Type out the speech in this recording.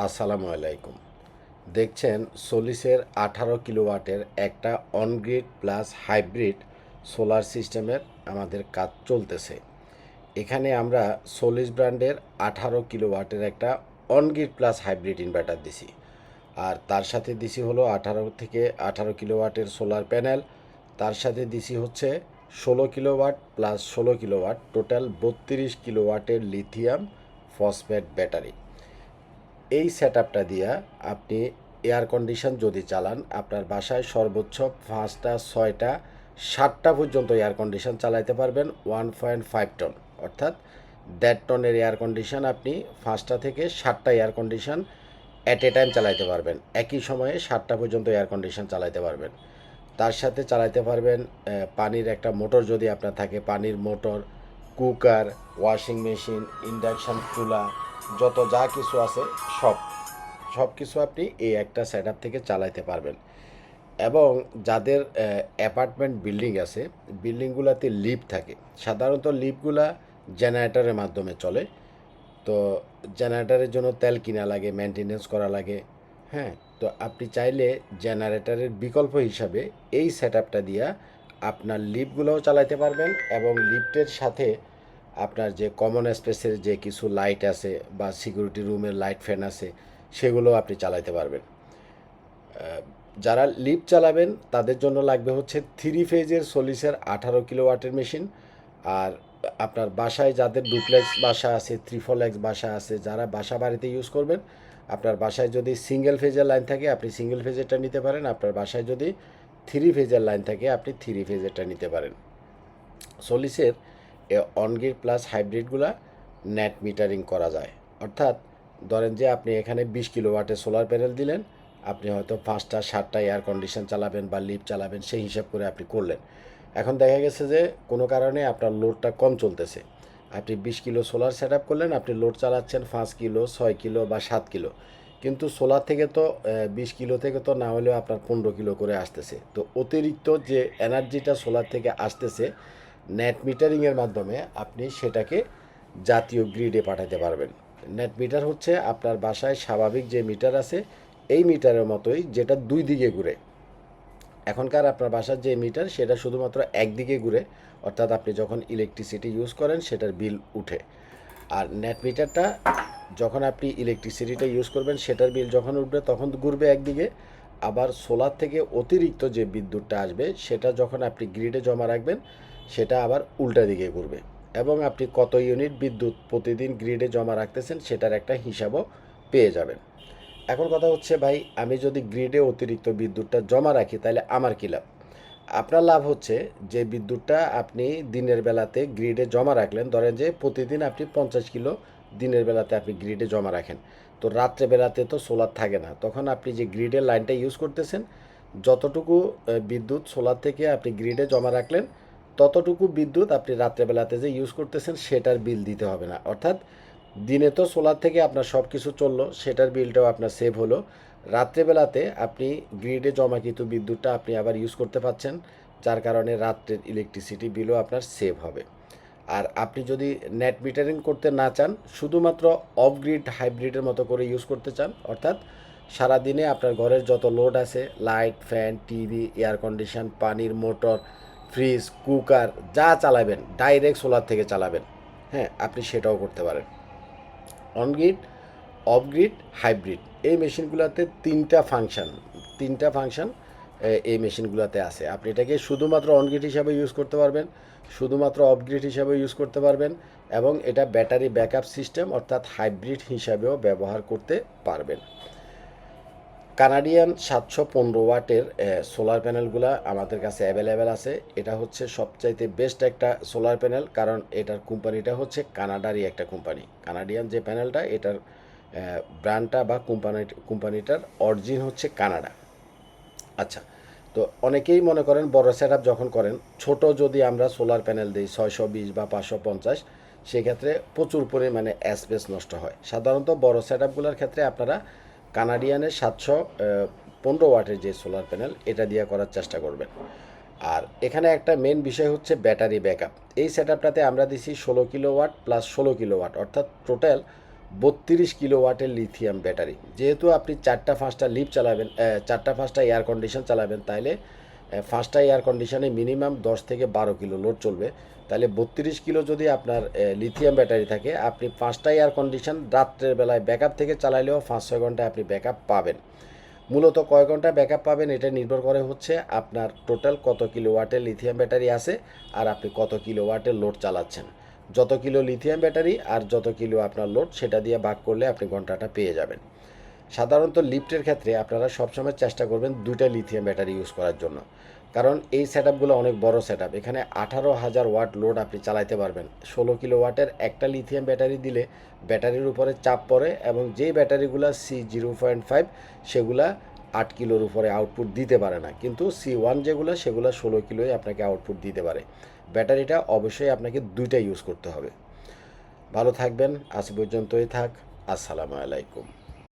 আসসালামু আলাইকুম। দেখছেন সোলিসের 18 কিলোওয়াটের একটা অনগ্রিড প্লাস হাইব্রিড সোলার সিস্টেমের আমাদের কাজ চলতেছে। এখানে আমরা সোলিস ব্র্যান্ডের 18 কিলোওয়াটের একটা অনগ্রিড প্লাস হাইব্রিড ইনভার্টার দিছি। আর তার সাথে দিছি হলো 18 কিলোওয়াটের সোলার প্যানেল। তার সাথে দিছি হচ্ছে 16 কিলোওয়াট প্লাস 16 কিলোওয়াট, টোটাল 32 কিলোওয়াটের লিথিয়াম ফসফেট ব্যাটারি। এই সেটআপটা দিয়া আপনি এয়ার কন্ডিশন যদি চালান, আপনার বাসায় সর্বোচ্চ 5টা 6টা 7টা পর্যন্ত এয়ার কন্ডিশন চালাতে পারবেন 1.5 টন, অর্থাৎ 1.5 টনের এয়ার কন্ডিশন আপনি 5টা থেকে 7টা air condition at a time চালাতে পারবেন। একই সময়ে 7টা পর্যন্ত এয়ার কন্ডিশন চালাতে পারবেন। তার সাথে চালাতে পারবেন পানির একটা মোটর যদি আপনার থাকে, পানির motor, cooker, washing machine, induction চুলা, যত যা কিছু আছে সব সব কিছু আপনি এই একটা সেটআপ থেকে চালাতে পারবেন। এবং যাদের অ্যাপার্টমেন্ট বিল্ডিং আছে, বিল্ডিংগুলোতে লিফট থাকে, সাধারণত লিফটগুলা জেনারেটরের মাধ্যমে চলে। তো জেনারেটরের জন্য তেল কিনা লাগে, মেনটেনেন্স করা লাগে। হ্যাঁ, তো আপনি চাইলে জেনারেটরের বিকল্প হিসাবে এই সেটআপটা দিয়া আপনার লিফটগুলোও চালাতে পারবেন, এবং লিফটের সাথে আপনার যে কমন স্পেসের যে কিছু লাইট আছে বা সিকিউরিটি রুমের লাইট ফ্যান আছে সেগুলোও আপনি চালাতে পারবেন। যারা লিফট চালাবেন তাদের জন্য লাগবে হচ্ছে 3 ফেজের সোলিসের 18 কিলোওয়াটের মেশিন। আর আপনার বাসায় যাদের ডুপ্লেক্স বাসা আছে, ত্রিফলেক্স বাসা আছে, যারা বাসা বাড়িতে ইউজ করবেন, আপনার বাসায় যদি সিঙ্গেল ফেজের লাইন থাকে আপনি সিঙ্গেল ফেজেরটা নিতে পারেন। আপনার বাসায় যদি 3 ফেজের লাইন থাকে আপনি 3 ফেজেরটা নিতে পারেন। সোলিসের অনগ্রিড প্লাস হাইব্রিডগুলা নেট মিটারিং করা যায়। অর্থাৎ ধরেন যে আপনি এখানে 20 কিলোওয়াটের সোলার প্যানেল দিলেন, আপনি হয়তো 5টা 7টা এয়ার কন্ডিশন চালাবেন বা লিফট চালাবেন, সেই হিসাব করে আপনি করলেন। এখন দেখা গেছে যে কোনো কারণে আপনার লোডটা কম চলতেছে, আপনি 20 কিলো সোলার সেট আপ করলেন, আপনি লোড চালাচ্ছেন 5 কিলো 6 কিলো বা 7 কিলো, কিন্তু সোলার থেকে তো 20 কিলো থেকে তো না হলেও আপনার 15 কিলো করে আসতেছে। তো অতিরিক্ত যে এনার্জিটা সোলার থেকে আসতেছে, নেট মিটারিংয়ের মাধ্যমে আপনি সেটাকে জাতীয় গ্রিডে পাঠাতে পারবেন। নেট মিটার হচ্ছে আপনার বাসায় স্বাভাবিক যে মিটার আছে এই মিটারের মতোই, যেটা দুই দিকে ঘুরে। এখনকার আপনার বাসার যে মিটার সেটা শুধুমাত্র একদিকে ঘুরে, অর্থাৎ আপনি যখন ইলেকট্রিসিটি ইউজ করেন সেটার বিল উঠে। আর নেট মিটারটা যখন আপনি ইলেকট্রিসিটিটা ইউজ করবেন সেটার বিল যখন উঠবে তখন ঘুরবে একদিকে। আবার সোলার থেকে অতিরিক্ত যে বিদ্যুৎটা আসবে সেটা যখন আপনি গ্রিডে জমা রাখবেন সেটা আবার উল্টা দিকে ঘুরবে। এবং আপনি কত ইউনিট বিদ্যুৎ প্রতিদিন গ্রিডে জমা রাখতেছেন সেটার একটা হিসাবও পেয়ে যাবেন। এখন কথা হচ্ছে ভাই, আমি যদি গ্রিডে অতিরিক্ত বিদ্যুৎটা জমা রাখি তাহলে আমার কী লাভ? আপনার লাভ হচ্ছে যে বিদ্যুৎটা আপনি দিনের বেলাতে গ্রিডে জমা রাখলেন, ধরেন যে প্রতিদিন আপনি 50 কিলো দিনের বেলাতে আপনি গ্রিডে জমা রাখেন, তো রাত্রে বেলাতে তো সোলার থাকে না, তখন আপনি যে গ্রিডের লাইনটা ইউজ করতেছেন, যতটুকু বিদ্যুৎ সোলার থেকে আপনি গ্রিডে জমা রাখলেন ততটুকু বিদ্যুৎ আপনি রাত্রেবেলাতে যে ইউজ করতেছেন সেটার বিল দিতে হবে না। অর্থাৎ দিনে তো সোলার থেকে আপনার সব কিছু চললো, সেটার বিলটাও আপনার সেভ হলো। রাত্রেবেলাতে আপনি গ্রিডে জমাকৃত বিদ্যুৎটা আপনি আবার ইউজ করতে পারছেন, যার কারণে রাত্রের ইলেকট্রিসিটি বিলও আপনার সেভ হবে। আর আপনি যদি নেট মিটারিং করতে না চান, শুধুমাত্র অফ গ্রিড হাইব্রিডের মতো করে ইউজ করতে চান, অর্থাৎ সারাদিনে আপনার ঘরের যত লোড আছে, light, fan, TV, air condition, পানির মোটর, ফ্রিজ, কুকার যা চালাবেন ডাইরেক্ট সোলার থেকে চালাবেন, হ্যাঁ আপনি সেটাও করতে পারেন। অনগ্রিড, অফগ্রিড, হাইব্রিড এই মেশিনগুলোতে তিনটা ফাংশন এই মেশিনগুলোতে আছে। আপনি এটাকে শুধুমাত্র অনগ্রিড হিসাবে ইউজ করতে পারবেন, শুধুমাত্র অফগ্রিড হিসাবে ইউজ করতে পারবেন, এবং এটা ব্যাটারি ব্যাকআপ সিস্টেম অর্থাৎ হাইব্রিড হিসাবেও ব্যবহার করতে পারবেন। কানাডিয়ান 715 ওয়াটের সোলার প্যানেলগুলো আমাদের কাছে অ্যাভেলেবেল আছে। এটা হচ্ছে সবচাইতে বেস্ট একটা সোলার প্যানেল, কারণ এটার কোম্পানিটা হচ্ছে কানাডারই একটা কোম্পানি। কানাডিয়ান যে প্যানেলটা, এটার ব্র্যান্ডটা বা কোম্পানিটার অরিজিন হচ্ছে কানাডা। আচ্ছা, তো অনেকেই মনে করেন বড় সেট যখন করেন, ছোট যদি আমরা সোলার প্যানেল দিই 620 বা 550, সেক্ষেত্রে প্রচুর পরিমাণে স্পেস নষ্ট হয়। সাধারণত বড় সেট ক্ষেত্রে আপনারা কানাডিয়ানের 715 ওয়াটের যে সোলার প্যানেল এটা দিয়ে করার চেষ্টা করবেন। আর এখানে একটা মেন বিষয় হচ্ছে ব্যাটারি ব্যাকআপ। এই সেট আমরা দিছি 16 কিলোওয়াট প্লাস 16 কিলোওয়াট, অর্থাৎ টোটাল 32 কিলোওয়াটের লিথিয়াম ব্যাটারি। যেহেতু আপনি 4টা-5টা লিফট চালাবেন, 4টা-5টা এয়ার কন্ডিশন চালাবেন, তাইলে 5টা এয়ার কন্ডিশনে মিনিমাম 10 থেকে 12 কিলো লোড চলবে। তাহলে 32 কিলো যদি আপনার লিথিয়াম ব্যাটারি থাকে, আপনি 5টা এয়ার কন্ডিশন রাত্রের বেলায় ব্যাকআপ থেকে চালাইলেও 5-6 ঘন্টায় আপনি ব্যাকআপ পাবেন। মূলত কয় ঘন্টা ব্যাকআপ পাবেন এটা নির্ভর করে হচ্ছে আপনার টোটাল কত কিলোওয়াটের লিথিয়াম ব্যাটারি আছে আর আপনি কত কিলোওয়াটের লোড চালাচ্ছেন। যত কিলো লিথিয়াম ব্যাটারি আর যত কিলো আপনার লোড, সেটা দিয়ে ভাগ করলে আপনি ঘন্টাটা পেয়ে যাবেন। সাধারণত লিফটের ক্ষেত্রে আপনারা সবসময় চেষ্টা করবেন 2টা লিথিয়াম ব্যাটারি ইউজ করার জন্য, কারণ এই সেটআপগুলো অনেক বড় সেটআপ। এখানে 18,000 ওয়াট লোড আপনি চালাতে পারবেন। 16 কিলোওয়াটের একটা লিথিয়াম ব্যাটারি দিলে ব্যাটারির উপরে চাপ পড়ে, এবং যেই ব্যাটারিগুলো C0.5 সেগুলা 8 কিলোর উপরে আউটপুট দিতে পারে না, কিন্তু C1 যেগুলো সেগুলো 16 কিলোই আপনাকে আউটপুট দিতে পারে। ব্যাটারিটা অবশ্যই আপনাকে 2টা ইউজ করতে হবে। ভালো থাকবেন, আজ পর্যন্তই থাক। আসসালামু আলাইকুম।